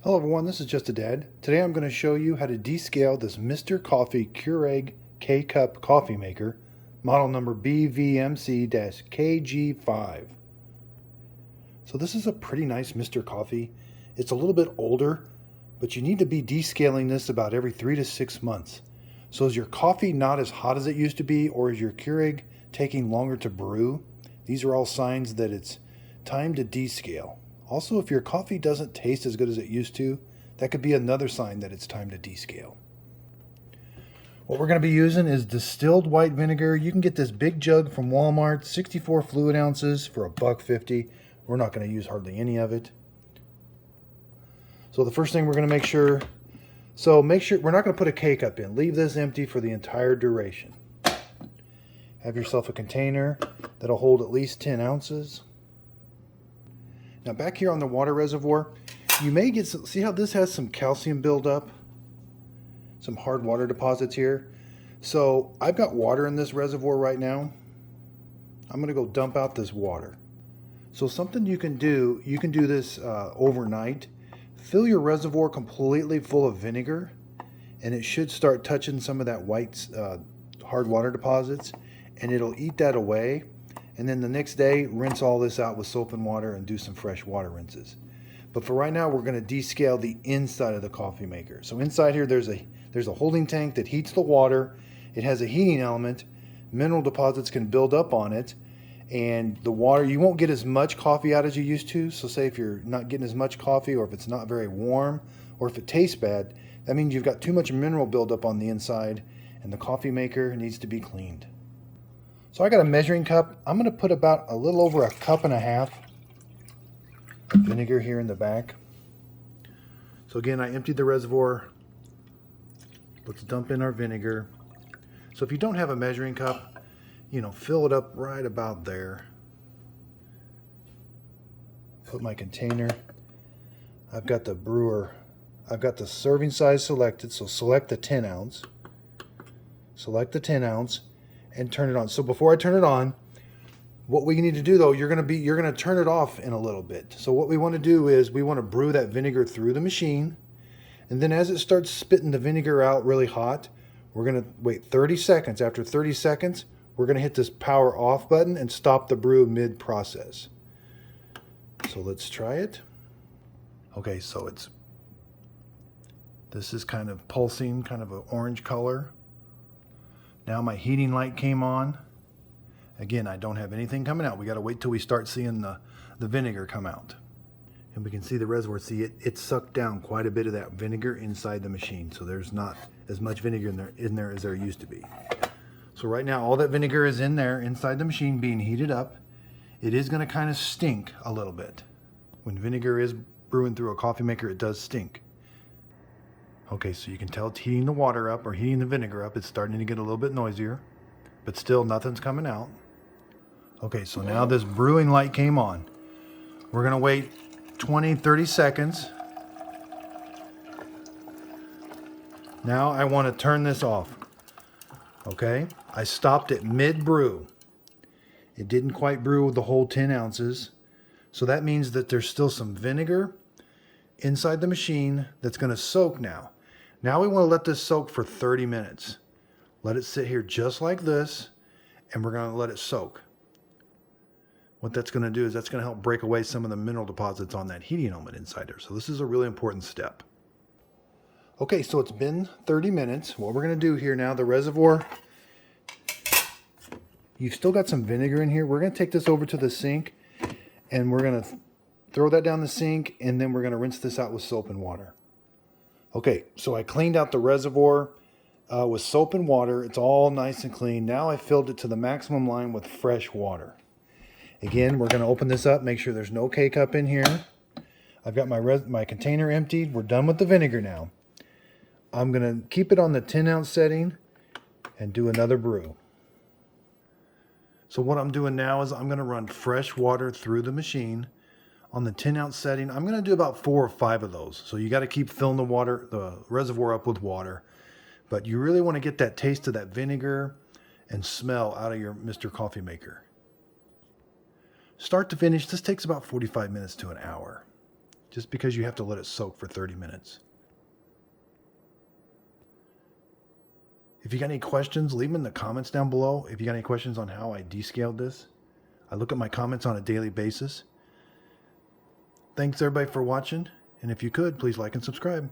Hello everyone, this is Just a Dad. Today I'm going to show you how to descale this Mr. Coffee Keurig K-Cup coffee maker, model number BVMC-KG5. So this is a pretty nice Mr. Coffee. It's a little bit older, but you need to be descaling this about every 3 to 6 months. So is your coffee not as hot as it used to be, or is your Keurig taking longer to brew? These are all signs that it's time to descale. Also, if your coffee doesn't taste as good as it used to, that could be another sign that it's time to descale. What we're going to be using is distilled white vinegar. You can get this big jug from Walmart, 64 fluid ounces for $1.50. We're not going to use hardly any of it. So the first thing we're going to make sure we're not going to put a K-cup in. Leave this empty for the entire duration. Have yourself a container that'll hold at least 10 ounces. Now back here on the water reservoir, you may get see how this has some calcium buildup, some hard water deposits here. So I've got water in this reservoir right now. I'm going to go dump out this water. So something you can do this overnight. Fill your reservoir completely full of vinegar, and it should start touching some of that white hard water deposits, and it'll eat that away. And then the next day, rinse all this out with soap and water and do some fresh water rinses. But for right now, we're going to descale the inside of the coffee maker. So inside here, there's a holding tank that heats the water. It has a heating element. Mineral deposits can build up on it. And the water, you won't get as much coffee out as you used to. So say if you're not getting as much coffee, or if it's not very warm, or if it tastes bad, that means you've got too much mineral buildup on the inside, and the coffee maker needs to be cleaned. So I got a measuring cup. I'm going to put about a little over 1.5 cups of vinegar here in the back. So again, I emptied the reservoir. Let's dump in our vinegar. So if you don't have a measuring cup, fill it up right about there. Put my container. I've got the Brewer. I've got the serving size selected, so select the 10 ounce. Select the 10 ounce. And turn it on. So before I turn it on, what we need to do though, you're going to turn it off in a little bit. So what we want to do is we want to brew that vinegar through the machine, and then as it starts spitting the vinegar out really hot, we're going to wait 30 seconds. After 30 seconds, we're going to hit this power off button and stop the brew mid-process. So let's try it. Okay, so this is kind of pulsing, kind of an orange color. Now my heating light came on. Again, I don't have anything coming out. We got to wait till we start seeing the vinegar come out. And we can see the reservoir. See, it sucked down quite a bit of that vinegar inside the machine. So there's not as much vinegar in there as there used to be. So right now, all that vinegar is in there inside the machine being heated up. It is going to kind of stink a little bit. When vinegar is brewing through a coffee maker, it does stink. Okay, so you can tell it's heating the water up, or heating the vinegar up. It's starting to get a little bit noisier, but still nothing's coming out. Okay, so now this brewing light came on. We're going to wait 20, 30 seconds. Now I want to turn this off. Okay, I stopped it mid-brew. It didn't quite brew the whole 10 ounces. So that means that there's still some vinegar inside the machine that's going to soak now. Now we want to let this soak for 30 minutes. Let it sit here just like this, and we're going to let it soak. What that's going to do is that's going to help break away some of the mineral deposits on that heating element inside there. So this is a really important step. Okay, so it's been 30 minutes. What we're going to do here now, the reservoir, you've still got some vinegar in here. We're going to take this over to the sink, and we're going to throw that down the sink, and then we're going to rinse this out with soap and water. Okay, so I cleaned out the reservoir with soap and water. It's all nice and clean. Now I filled it to the maximum line with fresh water. Again, we're going to open this up, make sure there's no K-cup in here. I've got my container emptied. We're done with the vinegar now. I'm going to keep it on the 10 ounce setting and do another brew. So what I'm doing now is I'm going to run fresh water through the machine. On the 10 ounce setting, I'm going to do about 4 or 5 of those. So you got to keep filling the reservoir up with water. But you really want to get that taste of that vinegar and smell out of your Mr. Coffee maker. Start to finish, this takes about 45 minutes to an hour. just because you have to let it soak for 30 minutes. If you got any questions, leave them in the comments down below. If you got any questions on how I descaled this, I look at my comments on a daily basis. Thanks everybody for watching, and if you could, please like and subscribe.